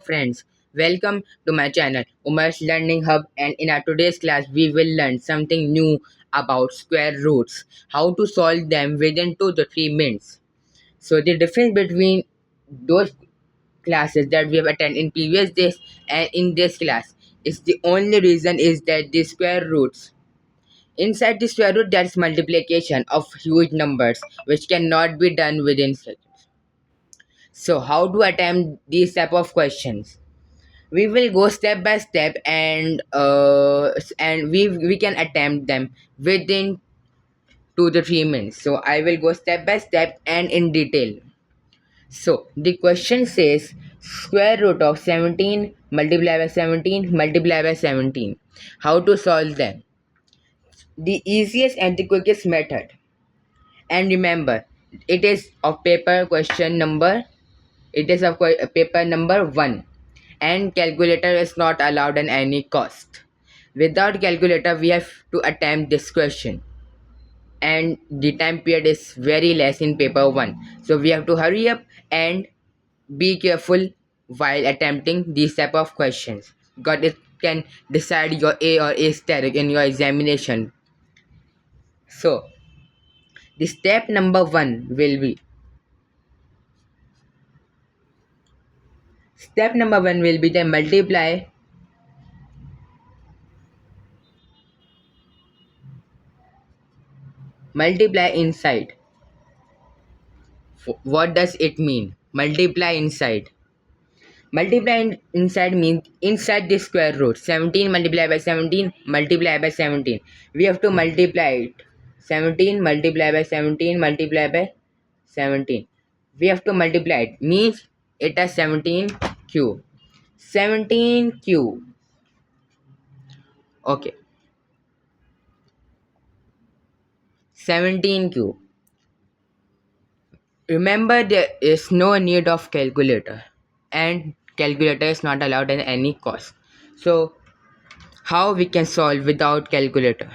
friends, welcome to my channel Umar's Learning Hub, and in our today's class we will learn something new about square roots, how to solve them within 2 to 3 minutes. So the difference between those classes that we have attended in previous days and in this class is the only reason is that the square roots. Inside the square root there is multiplication of huge numbers which cannot be done within seconds. So how to attempt these type of questions? We will go step by step, and we can attempt them within 2 to 3 minutes. So I will go step by step and in detail. So the question says square root of 17 multiplied by 17 multiplied by 17. How to solve them? The easiest and the quickest method. And remember, it is of paper question number. It is of paper number 1, and calculator is not allowed at any cost. Without calculator, we have to attempt this question, and the time period is very less in paper 1. So we have to hurry up and be careful while attempting these type of questions, because it can decide your A or A star in your examination. So the step number 1 will be the multiply inside. What does it mean? Multiply inside. Inside means inside the square root. 17 multiplied by 17 multiplied by 17. We have to multiply it. 17 multiplied by 17 multiplied by 17. We have to multiply it. Means it has 17 cube. 17 cube. Okay. 17 cube. Remember, there is no need of calculator, and calculator is not allowed at any cost. So how we can solve without calculator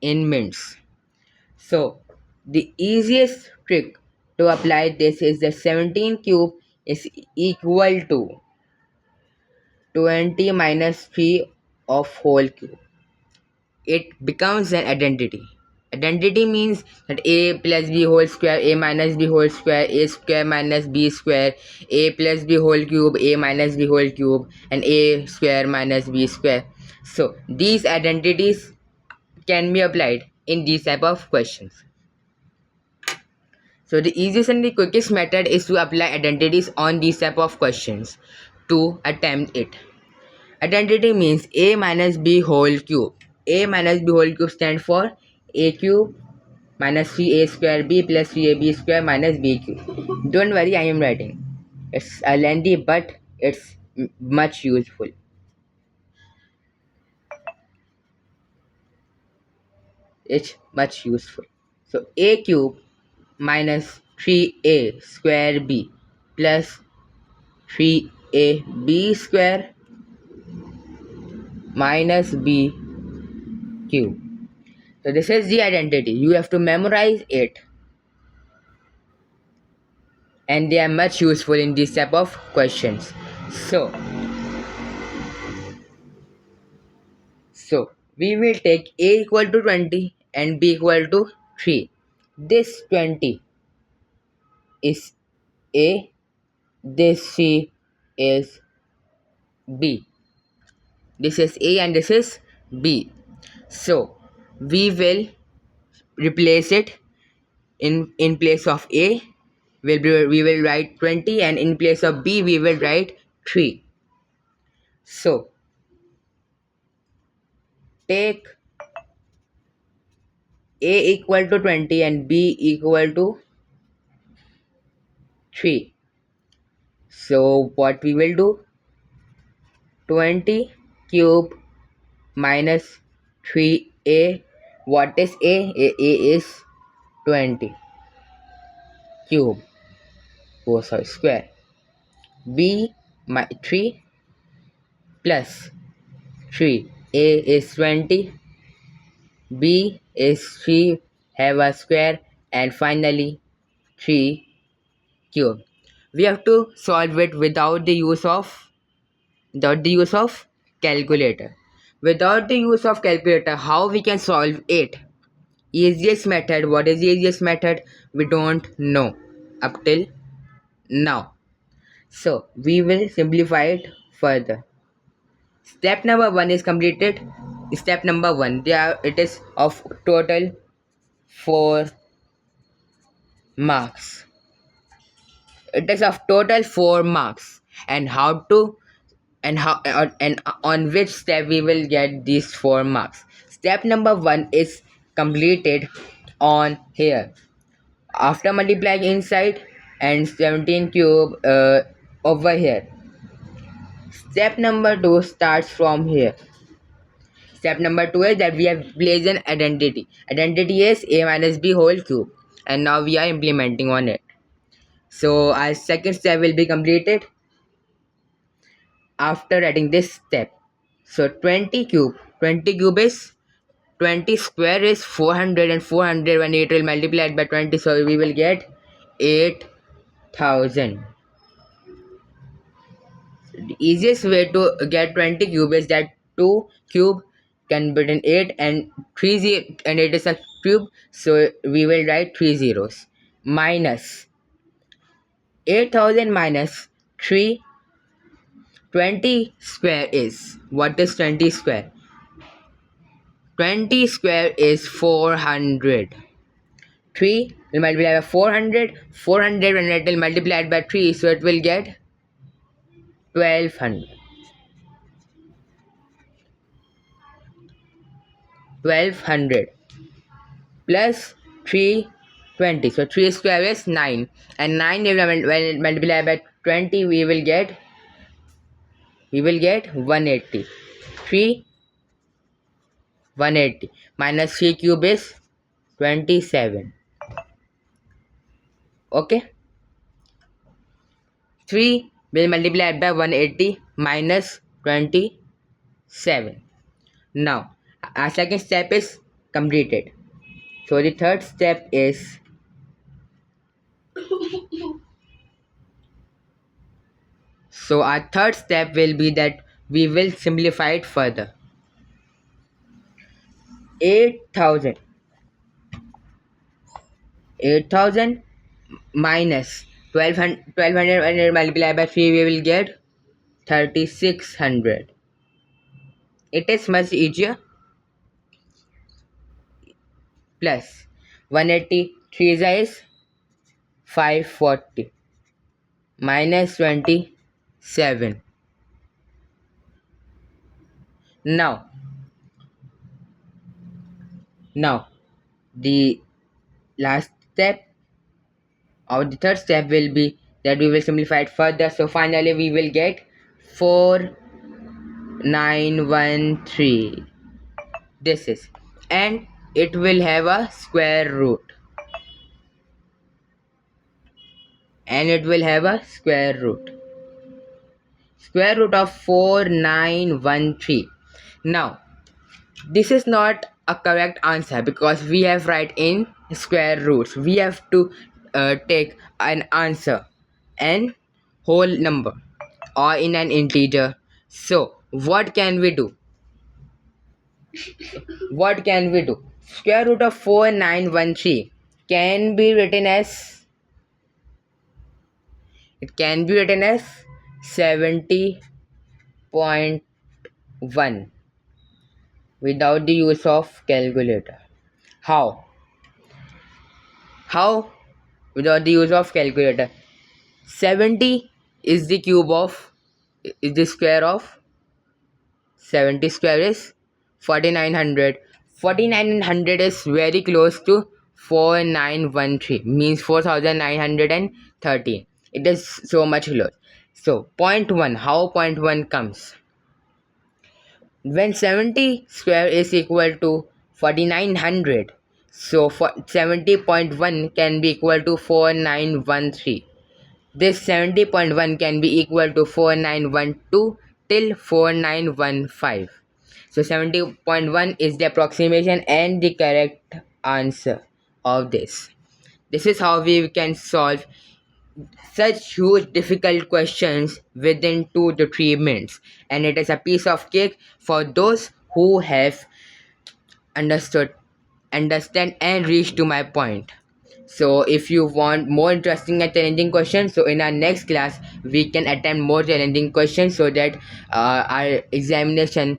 in minutes? So the easiest trick to apply this is the 17 cube is equal to 20 minus 3 of whole cube. It becomes an identity. Identity means that a plus b whole square, a minus b whole square, a square minus b square, a plus b whole cube, a minus b whole cube, and a square minus b square. So these identities can be applied in these type of questions. So the easiest and the quickest method is to apply identities on these type of questions to attempt it. Identity means a minus b whole cube. A minus b whole cube stands for a cube minus 3a square b plus 3ab square minus b cube. Don't worry, I am writing. It's a lengthy, but it's much useful. It's much useful. So a cube minus 3a square b plus 3ab square minus b cube. So this is the identity. You have to memorize it, and they are much useful in this type of questions. So we will take a equal to 20 and b equal to 3. This 20 is a, this c is b. This is a and this is b. So we will replace it. In place of a, we will write 20, and in place of b we will write 3. So take a equal to 20 and b equal to 3. So what we will do? 20 cube minus 3a. What is a? A is 20 cube. Oh, sorry, square. b 3 plus 3. A is 20, b is 3, have a square, and finally 3 cube. we have to solve it without the use of calculator. Without the use of calculator, how we can solve it? Easiest method. What is the easiest method? We don't know up till now. So we will simplify it further. Step number one is completed. Step number one, it is of total 4 marks. It is of total 4 marks. And how to and on which step we will get these 4 marks? Step number one is completed on here. After multiplying inside and 17 cube over here. Step number two starts from here. Step number two is that we have placed an identity. Identity is a minus b whole cube, and now we are implementing on it. So our second step will be completed after writing this step. So 20 cube is 20 square is 400, and 400 when it will multiply it by 20, so we will get 8,000. The easiest way to get 20 cube is that 2 cube can be written 8 and 3 and it is a cube, so we will write 3 zeros. Minus 8,000 minus 3. 20 square is, what is 20 square? 20 square is 400. 3 will multiply by 400. 400 when it will multiply by 3, so it will get 1200. 1200 plus 320. So 3 square is 9. And 9 when it multiply by 20, we will get 180. 3 180 minus 3 cube is 27. Okay. 3 will multiply by 180 minus 27. Now our second step is completed. So the third step is our third step will be that we will simplify it further. 8,000 minus 1200 when it multiply by 3, we will get 3600. It is much easier. Plus 180 3 is 540 minus 27. Now the last step or the third step will be that we will simplify it further. So finally we will get 4913. This is, and it will have a square root. Square root of 4913. Now this is not a correct answer because we have write in square roots. We have to take an answer and whole number or in an integer. So what can we do? Square root of 4913 can be written as 70.1 without the use of calculator. How without the use of calculator? 70 is the square of 70 square is 4900. 4900 is very close to 4913, means 4913. It is so much close. So point 1, how point 1 comes? When 70 square is equal to 4900, so 70.1 can be equal to 4913. This 70.1 can be equal to 4912 till 4915. So 70.1 is the approximation and the correct answer of this. This is how we can solve such huge difficult questions within 2 to 3 minutes, and it is a piece of cake for those who have understood understand and reach to my point. So if you want more interesting and challenging questions, so in our next class we can attempt more challenging questions so that our examination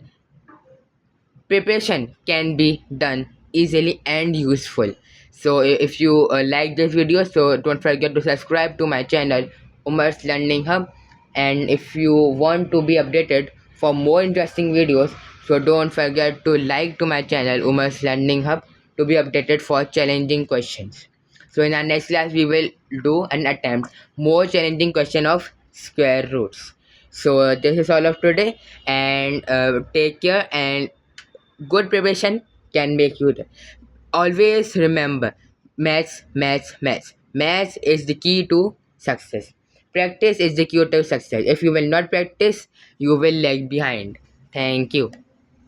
preparation can be done easily and useful. So if you like this video, so don't forget to subscribe to my channel Umar's Learning Hub. And if you want to be updated for more interesting videos, so don't forget to like to my channel Umar's Learning Hub to be updated for challenging questions. So in our next class we will do and attempt more challenging question of square roots. So this is all of today, and take care, and good preparation can make you. Always remember, maths, maths, maths. Maths is the key to success. Practice is the key to success. If you will not practice, you will lag behind. Thank you.